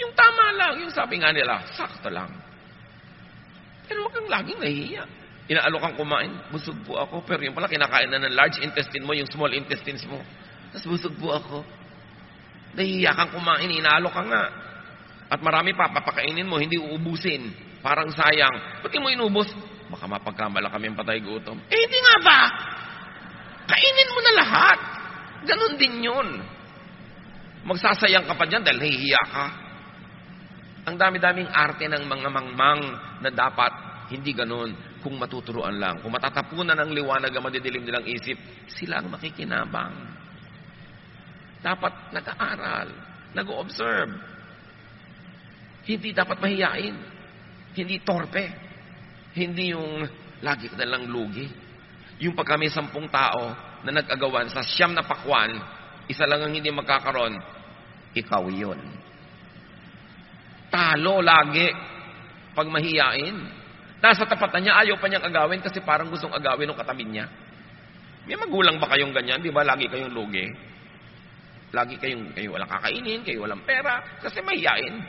Speaker 1: Yung tama lang, yung sabi nga nila, sakto lang. Pero huwag kang laging nahihiya. Inaalok kang kumain, busog po ako. Pero yung pala, kinakain na ng large intestine mo, yung small intestines mo. Tapos busog po ako. Nahihiya kang kumain, inaalok ka nga. At marami pa, papakainin mo, hindi uubusin. Parang sayang. Ba't mo inubos? Baka mapagkamala kami ang patay gutom. Hindi nga ba? Kainin mo na lahat. Ganon din yun. Magsasayang ka pa dyan dahil nahihiya ka. Ang dami-daming arte ng mga mangmang na dapat hindi ganon kung matuturuan lang. Kung matatapunan ng liwanag ang madidilim nilang isip, sila ang makikinabang. Dapat nag-aaral, nag-observe. Hindi dapat mahiyain. Hindi torpe. Hindi yung lagi ka nalang lugi. Yung pag kami 10 tao na nag-agawan sa 9 na pakwan, isa lang ang hindi magkakaroon, ikaw yun. Talo lagi pag mahiyain. Nasa tapat na niya, ayaw pa niyang agawin kasi parang gustong agawin ng katabi niya. May magulang ba kayong ganyan? Di ba lagi kayong lugi? Lagi kayo walang kakainin, kayo walang pera, kasi mahiyain.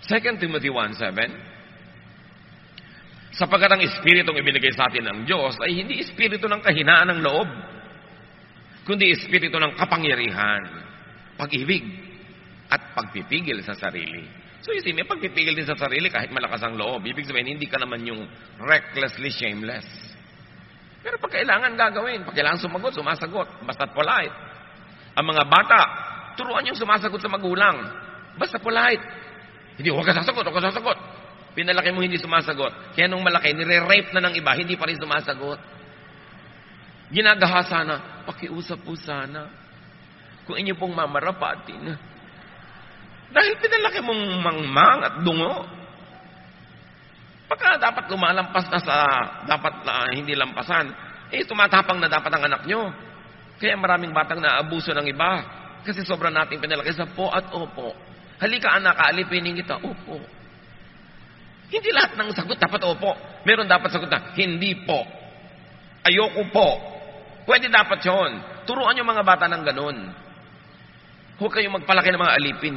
Speaker 1: 2 Timothy 1:7, sapagkat ang Espiritong ibinigay sa atin ng Diyos ay hindi Espiritu ng kahinaan ng loob, kundi Espiritu ng kapangyarihan, pag-ibig, at pagpipigil sa sarili. So you see, may pagpipigil din sa sarili kahit malakas ang loob. Ibig sabihin, hindi ka naman yung recklessly shameless. Pero pag kailangan gagawin, pag kailangan sumasagot, basta't polite. Ang mga bata, turuan yung sumasagot sa magulang. Basta polite. Hindi, huwag ka sasagot. Pinalaki mo hindi sumasagot. Kaya nung malaki, nire-rape na ng iba, hindi pa rin sumasagot. Ginagahasa na, pakiusap po sana. Kung inyo pong mamarapatin. Dahil pinalaki mong mangmang at dungo. Pagka dapat lumalampas na sa dapat na hindi lampasan, tumatapang na dapat ang anak nyo. Kaya maraming batang naabuso ng iba. Kasi sobrang nating pinalaki sa po at opo. Halika anak, aalipinin kita. Opo. Hindi lahat ng sagot dapat opo. Meron dapat sagot na, hindi po. Ayoko po. Pwede dapat yun. Turuan yung mga bata ng ganun. Huwag kayong magpalaki ng mga alipin.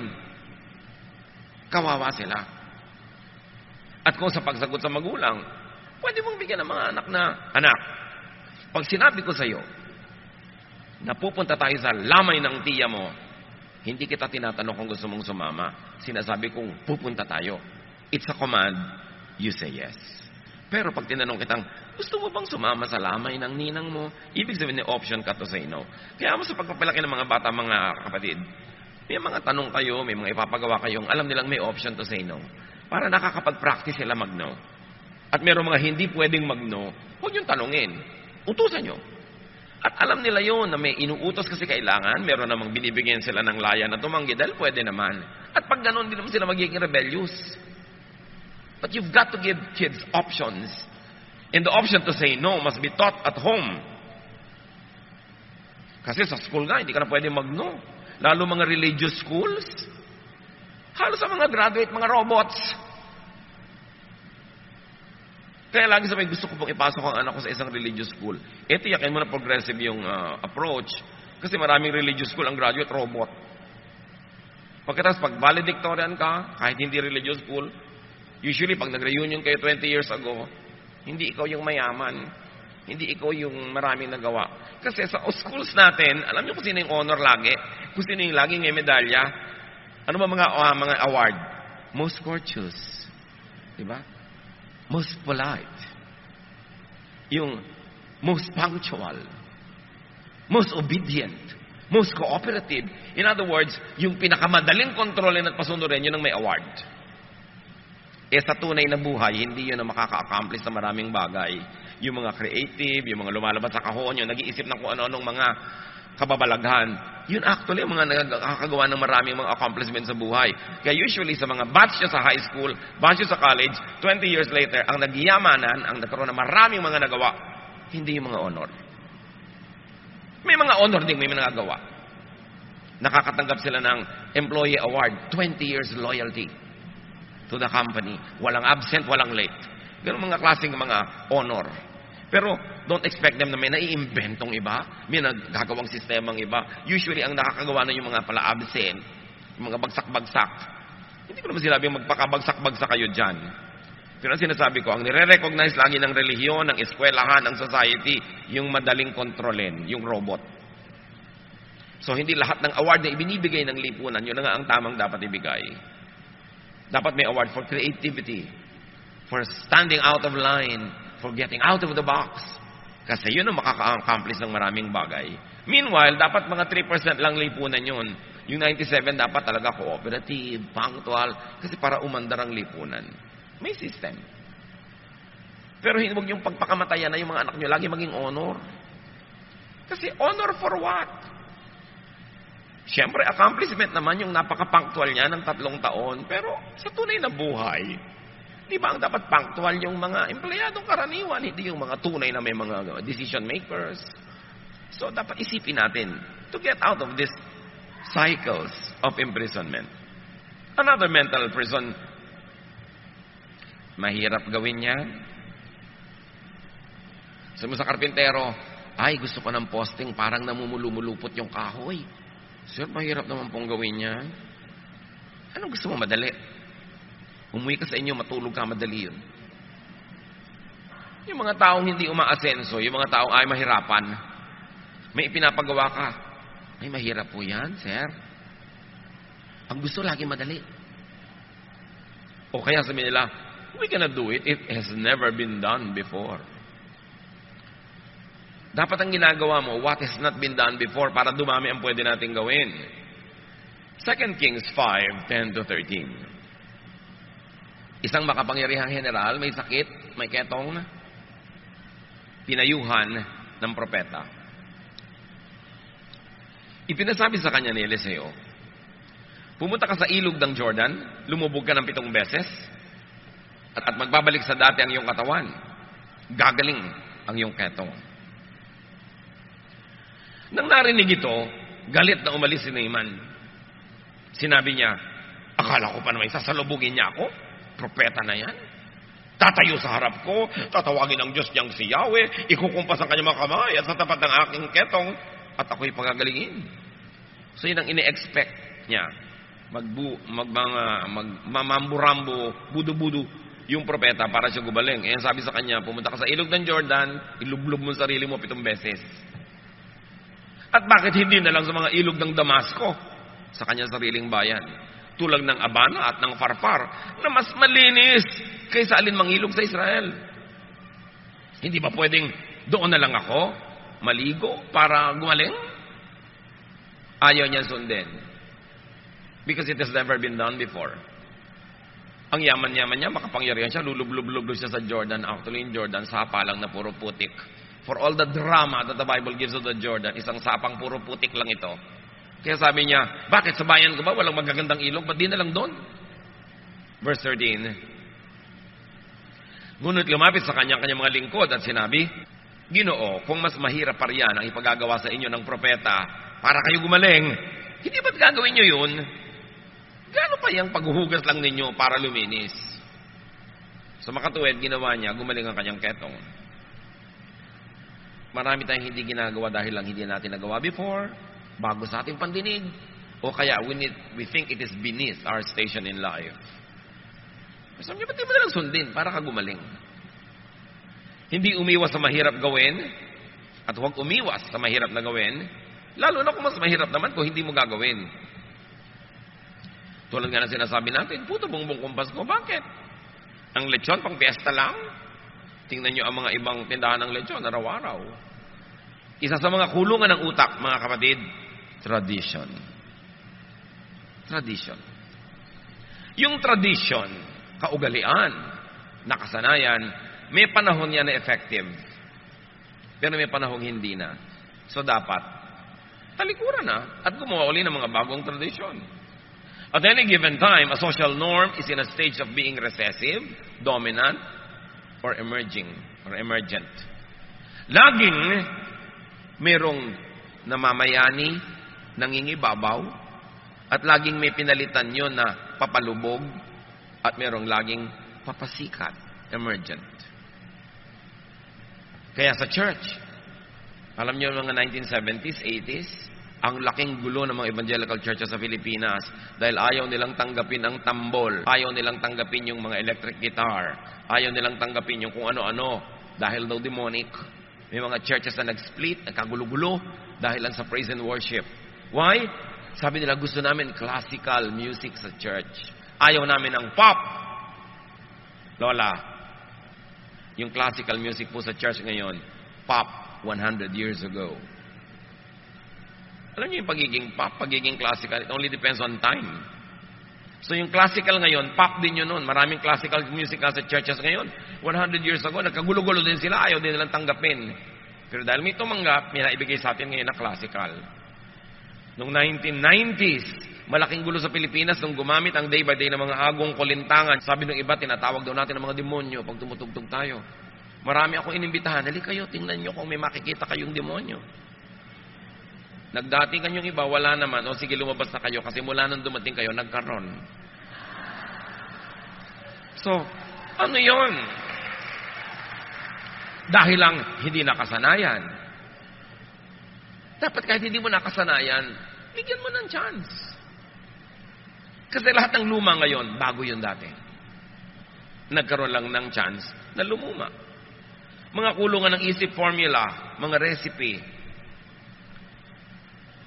Speaker 1: Kawawa sila. At kung sa pagsagot sa magulang, pwede mong bigyan ng mga anak na, anak, pag sinabi ko sa iyo, na pupunta tayo sa lamay ng tiya mo, hindi kita tinatanong kung gusto mong sumama. Sinasabi kong pupunta tayo. It's a command, you say yes. Pero pag tinanong kitang, gusto mo bang sumama sa lamay ng ninang mo? Ibig sabihin, option ka to say no. Kaya mo sa pagpapalaki ng mga bata, mga kapatid, may mga tanong kayo, may mga ipapagawa kayong alam nilang may option to say no. Para nakakapag-practice sila mag-no. At mayroong mga hindi pwedeng mag-no, huwag niyong tanungin. Utusan niyo. At alam nila yon na may inuutos kasi kailangan, meron namang binibigyan sila ng laya na tumanggi dahil pwede naman. At pag ganun, hindi naman sila magiging rebellious. But you've got to give kids options. And the option to say no must be taught at home. Kasi sa school nga, hindi ka na pwede mag-no. Lalo mga religious schools. Halos sa mga graduate, mga robots. Kaya lagi sabi, gusto ko pong ipasok ang anak ko sa isang religious school. Tiyakin mo na progressive yung approach. Kasi maraming religious school ang graduate, robot. Pagkatapos, pag valedictorian ka, kahit hindi religious school, usually, pag nag-reunion kayo 20 years ago, hindi ikaw yung mayaman. Hindi ikaw yung maraming nagawa. Kasi sa schools natin, alam niyo kung sino yung honor lagi? Kung sino yung laging may medalya? Ano ba mga award? Most courteous. Diba? Most polite. Yung most punctual. Most obedient. Most cooperative. In other words, yung pinakamadaling kontrolin at pasunurin, yun ang may award. Sa tunay na buhay, hindi yun ang makaka-accomplish sa maraming bagay. Yung mga creative, yung mga lumalabas sa kahon, yung nag-iisip ng kung ano-anong mga kababalaghan. Yun actually, mga nakakagawa ng maraming mga accomplishments sa buhay. Kaya usually sa mga batch sa high school, batch sa college, 20 years later, ang nagyamanan, ang nagkaroon ng maraming mga nagawa, hindi yung mga honor. May mga honor din, may mga nagawa. Nakakatanggap sila ng employee award, 20 years loyalty to the company. Walang absent, walang late. Ganun mga klaseng mga honor. Pero don't expect them na may naiimbentong iba, may nagagawang sistemang iba. Usually, ang nakakagawa na yung mga pala-absent, yung mga bagsak-bagsak. Hindi ko naman sinabing magpakabagsak-bagsak kayo dyan. Pero ang sinasabi ko, ang nire-recognize lagi ng relihiyon, ng eskwelahan, ng society, yung madaling kontrolin, yung robot. So, hindi lahat ng award na ibinibigay ng lipunan, yun na nga ang tamang dapat ibigay. Dapat may award for creativity, for standing out of line, for getting out of the box. Kasi yun ang makaka-accomplish ng maraming bagay. Meanwhile, dapat mga 3% lang lipunan yun. Yung 97 dapat talaga cooperative, punctual, kasi para umandar ang lipunan. May system. Pero huwag yung pagpakamatayan na yung mga anak nyo lagi maging honor. Kasi honor for what? Siyempre, accomplishment naman yung napaka-punctual niya ng 3 taon. Pero sa tunay na buhay, di ba ang dapat punctual yung mga empleyadong karaniwan, hindi yung mga tunay na may mga decision makers. So, dapat isipin natin to get out of these cycles of imprisonment. Another mental prison, mahirap gawin yan. Sabi mo sa karpintero, ay, gusto ko ng posting, parang namumulupot yung kahoy. Sir, mahirap naman pong gawin yan. Anong gusto mo madali? Umuwi ka sa inyo, matulog ka, madali yun. Yung mga taong hindi umaasenso, yung mga taong ay mahirapan, may ipinapagawa ka, ay mahirap po yan, sir. Ang gusto lagi madali. O kaya sabihin nila, we cannot do it. It has never been done before. Dapat ang ginagawa mo, what has not been done before para dumami ang pwede nating gawin. 2 Kings 5:10-13. Isang makapangyarihang general, may sakit, may ketong, pinayuhan ng propeta. Ipinasabi sa kanya ni Eliseo, pumunta ka sa ilog ng Jordan, lumubog ka ng 7 beses, at magbabalik sa dati ang iyong katawan. Gagaling ang iyong ketong. Nang narinig ito, galit na umalis si Naaman. Sinabi niya, akala ko pa naman sasalubugin niya ako? Propeta na yan. Tatayo sa harap ko, tatawagin ang Diyos niyang si Yahweh, ikukumpas ang kanyang mga kamay at sa tapat ng aking ketong, at ako'y pagagalingin. So yun ang ine-expect niya. Mamamburambo, budu-budu, yung propeta para siya gumaling. Eh, sabi sa kanya, pumunta ka sa ilog ng Jordan, ilublob mo ang sarili mo 7 beses. At bakit hindi na lang sa mga ilog ng Damasco, sa kanyang sariling bayan, tulad ng Abana at ng Farfar, na mas malinis kaysa alinmang ilog sa Israel? Hindi ba pwedeng doon na lang ako, maligo, para gumaling? Ayaw niya sundin. Because it has never been done before. Ang yaman-yaman niya, makapangyarihan siya, lulub-lub-lub siya sa Jordan. Actually, in Jordan, sapa lang na puro putik. For all the drama that the Bible gives of the Jordan, isang sapang puro putik lang ito. Kaya sabi niya, bakit sa bayan ko ba walang magagandang ilog? Ba't di na lang doon? Verse 13. Ngunit lumapit sa kanyang mga lingkod at sinabi, Ginoo, kung mas mahirap pa riyan ang ipagagawa sa inyo ng propeta para kayo gumaling, hindi ba't gagawin nyo yun? Gaano pa yung paghuhugas lang ninyo para luminis? So makatuwid, ginawa niya, gumaling ang kanyang ketong. Marami tayong hindi ginagawa dahil lang hindi natin nagawa before, bago sa ating pandinig, o kaya we think it is beneath our station in life. Sabi niya, ba't di mo nalang sundin para ka gumaling? Hindi umiwas sa mahirap gawin, at huwag umiwas sa mahirap na gawin, lalo na kung mas mahirap naman kung hindi mo gagawin. Tulad nga na sinasabi natin, puto bongbong kumpas ko, bakit? Ang lechon, pang piyesta lang? Tingnan nyo ang mga ibang tindahan ng lechon, araw-araw. Isa sa mga kulungan ng utak, mga kapatid, tradition. Tradition. Yung tradition, kaugalian, nakasanayan, may panahon yan na effective. Pero may panahon hindi na. So dapat, talikuran na at gumawa uli ng mga bagong tradition. At any given time, a social norm is in a stage of being recessive, dominant, or emergent. Laging merong namamayani, nangingibabaw, at laging may pinalitan yun na papalubog, at merong laging papasikat, emergent. Kaya sa church, alam niyo mga 1970s, 80s, ang laking gulo ng mga evangelical churches sa Pilipinas dahil ayaw nilang tanggapin ang tambol, ayaw nilang tanggapin yung mga electric guitar, ayaw nilang tanggapin yung kung ano-ano dahil daw demonic. May mga churches na nag-split, nagkagulo-gulo dahil lang sa praise and worship. Why? Sabi nila, gusto namin classical music sa church. Ayaw namin ng pop. Lola, yung classical music po sa church ngayon, pop 100 years ago. Alam niyo yung pagiging pop, pagiging classical, it only depends on time. So yung classical ngayon, pop din yun noon. Maraming classical music sa churches ngayon. 100 years ago, nagkagulo-gulo din sila, ayaw din nilang tanggapin. Pero dahil may tumanggap, may naibigay sa atin ngayon na classical. Noong 1990s, malaking gulo sa Pilipinas nung gumamit ang day by day ng mga agong kulintangan. Sabi ng iba, tinatawag daw natin ng mga demonyo pag tumutugtog tayo. Marami akong inimbitahan, dali kayo, tingnan nyo kung may makikita kayong demonyo. Nagdating kanyong iba, wala naman. O sige, lumabas na kayo kasi mula nung dumating kayo, nagkaroon. So, ano yon? Dahil lang hindi nakasanayan. Dapat kahit hindi mo nakasanayan, bigyan mo ng chance. Kasi lahat ng luma ngayon, bago yun dati. Nagkaroon lang ng chance na lumuma. Mga kulungan ng isip formula, mga recipe.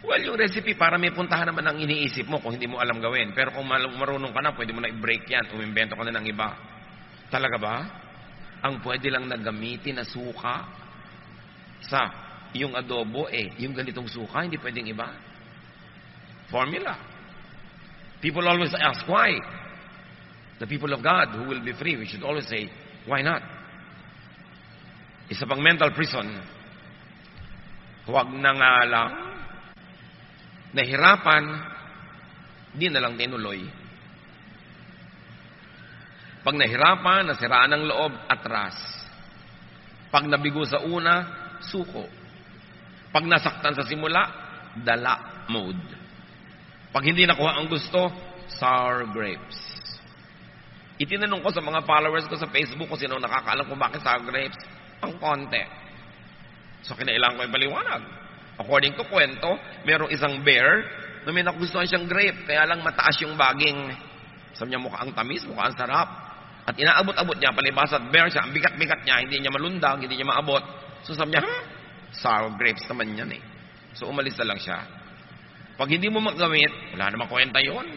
Speaker 1: Well, yung recipe para may puntahan naman ang iniisip mo kung hindi mo alam gawin. Pero kung marunong ka na, pwede mo na i-break yan. Umimbento ka na ng iba. Talaga ba? Ang pwede lang na gamitin na suka sa yung adobo, yung ganitong suka, hindi pwedeng iba. Formula. People always ask, why? The people of God who will be free, we should always say, why not? Isa pang mental prison. Huwag na nga lang nahirapan, di na lang tinuloy. Pag nahirapan, nasiraan ng loob, atras. Pag nabigo sa una, suko. Pag nasaktan sa simula, dala mode. Pag hindi nakuha ang gusto, sour grapes. Itinanong ko sa mga followers ko sa Facebook kung sino nakakaalam kung bakit sour grapes. Ang konti. So, kinailangan ko ipaliwanag. According to kwento, merong isang bear na may nagustuhan siyang grape, kaya lang mataas yung baging. Sabi niya, mukhang tamis, mukhang sarap. At inaabot-abot niya, palibas at bear siya, ang bigat-bigat niya, hindi niya malundag, hindi niya maabot. So sabi niya, sour grapes naman yan eh. So umalis na lang siya. Pag hindi mo magamit, wala namang kwenta yun.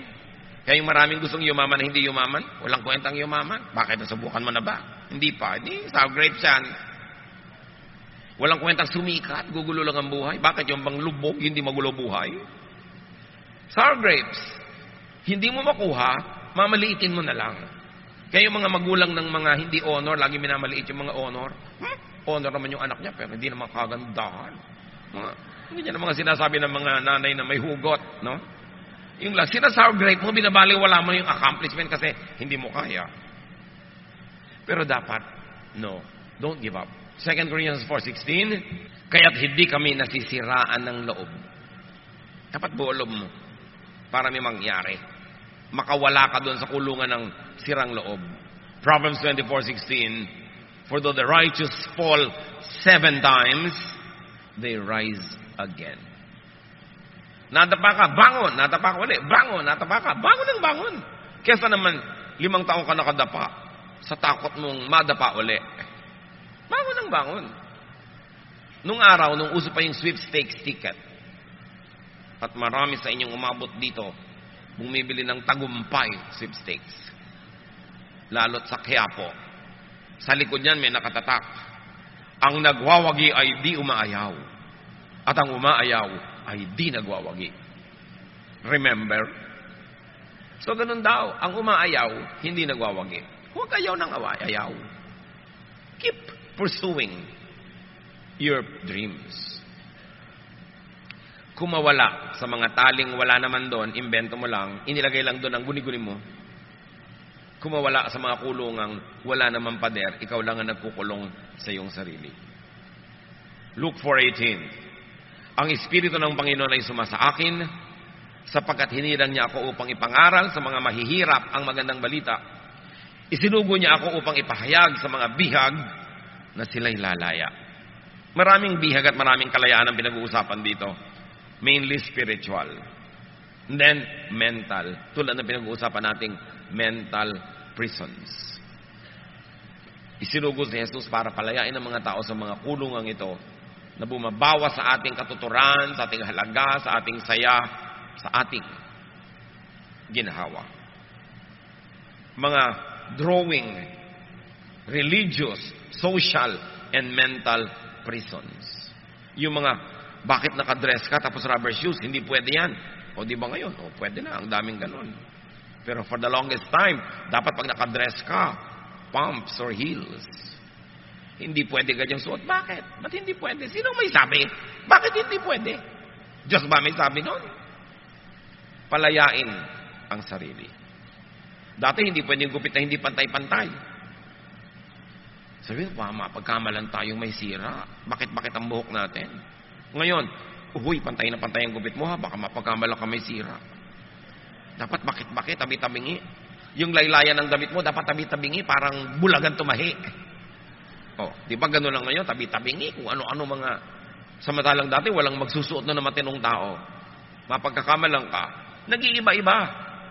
Speaker 1: Kaya yung maraming gustong yumaman na hindi yumaman, walang kwentang yumaman. Bakit nasubukan mo na ba? Hindi pa. Hindi, sour grapes yan. Walang kwentang sumikat, gugulo lang ang buhay. Bakit yung bang lubog, hindi magulo buhay? Sour grapes. Hindi mo makuha, mamaliitin mo na lang. Kaya yung mga magulang ng mga hindi honor, lagi minamaliit yung mga honor. Honor naman yung anak niya, pero hindi naman kagandahan. Hindi niya naman sinasabi ng mga nanay na may hugot, no? Yung lang, sour grape mo, binabaliwala mo yung accomplishment kasi hindi mo kaya. Pero dapat, no, don't give up. 2 Corinthians 4:16, kaya't hindi kami nasisiraan ng loob. Dapat buolob mo para may mangyari. Makawala ka doon sa kulungan ng sirang loob. Proverbs 24:16, for though the righteous fall 7 times, they rise again. Nadapa ka, bangon. Nadapa ka ulit, bangon. Nadapa ka, bangon ng bangon. Kesa naman, 5 taon ka nakadapa sa takot mong madapa ulit. Bangon ng bangon. Nung araw, nung uso pa yung sweepstakes ticket, at marami sa inyong umabot dito, bumibili ng tagumpay sweepstakes. Lalo't sa Quiapo. Sa likod niyan may nakatatak. Ang nagwawagi ay di umaayaw. At ang umaayaw ay di nagwawagi. Remember? So ganun daw, ang umaayaw, hindi nagwawagi. Huwag ayaw ng ayaw. Keep pursuing your dreams. Kung mawala sa mga taling wala naman doon, imbento mo lang, inilagay lang doon ang guni-guni mo. Kung mawala sa mga kulungang wala naman pader, ikaw lang ang nagkukulong sa iyong sarili. Luke 4:18, ang Espiritu ng Panginoon ay sumasa akin, sapagkat hinirang niya ako upang ipangaral sa mga mahihirap ang magandang balita. Isinugo niya ako upang ipahayag sa mga bihag na sila'y lalaya. Maraming bihag at maraming kalayaan ang pinag-uusapan dito. Mainly spiritual. And then, mental. Tulad ng pinag-uusapan nating mental prisons. Isinugos ni Jesus para palayain ang mga tao sa mga kulungang ito na bumabawa sa ating katuturan, sa ating halaga, sa ating saya, sa ating ginhawa. Mga drawing, religious, social, and mental prisons. Yung mga, bakit nakadress ka tapos rubber shoes? Hindi pwede yan. O di ba ngayon? O pwede na, ang daming ganun. Pero for the longest time, dapat pag nakadress ka, pumps or heels. Hindi pwede ganyang suot. Bakit? Ba't hindi pwede? Sino may sabi? Bakit hindi pwede? Diyos ba may sabi nun? Palayain ang sarili. Dati hindi pwedeng gupit na hindi pantay-pantay. Sabi ko, mapagkamalan tayong may sira. Bakit ang buhok natin? Ngayon, uy, pantay na pantay ang gupit mo ha, baka mapagkamalan ka may sira. Dapat bakit, tabi-tabingi. Yung laylayan ng damit mo, dapat tabi-tabingi, parang bulagan tumahi. Oh, di ba gano'n lang ngayon, tabi-tabingi, kung ano-ano mga, samantalang dati, walang magsusuot na matinong tao. Mapagkakamalan ka, nag-iiba-iba.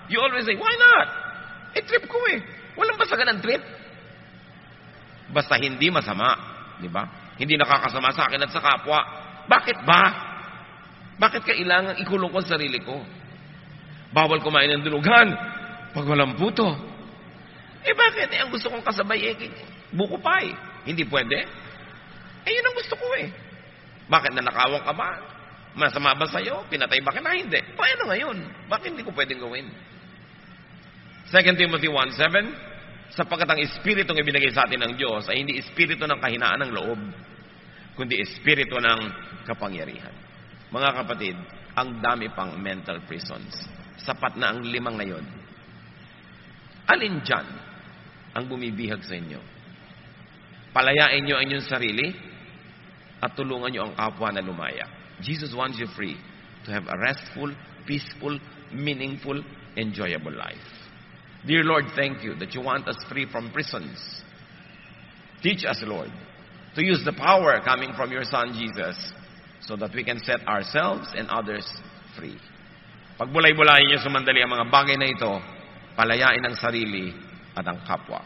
Speaker 1: You always say, why not? Trip ko eh. Walang basagan ng trip. Basta hindi masama, di ba? Hindi nakakasama sa akin at sa kapwa. Bakit ba? Bakit kailangan ikulong ko ang sarili ko? Bawal kumain ng dulugan pag walang puto. Bakit? Ang gusto kong kasabay buko pie. Hindi pwede? Yun ang gusto ko eh. Bakit nanakawang ka ba? Masama ba sa'yo? Pinatay ba ka na? Hindi. Paano ngayon? Bakit hindi ko pwedeng gawin? 2 Timothy 1:7, sapagkat ang espiritong ibinigay sa atin ng Diyos ay hindi espiritu ng kahinaan ng loob, kundi espiritu ng kapangyarihan. Mga kapatid, ang dami pang mental prisons. Sapat na ang 5 ngayon. Alin dyan ang bumibihag sa inyo? Palayain nyo ang inyong sarili at tulungan nyo ang kapwa na lumaya. Jesus wants you free to have a restful, peaceful, meaningful, enjoyable life. Dear Lord, thank you that you want us free from prisons. Teach us, Lord, to use the power coming from your Son, Jesus, so that we can set ourselves and others free. Pagbulay-bulayin niyo sumandali ang mga bagay na ito, palayain ang sarili at ang kapwa.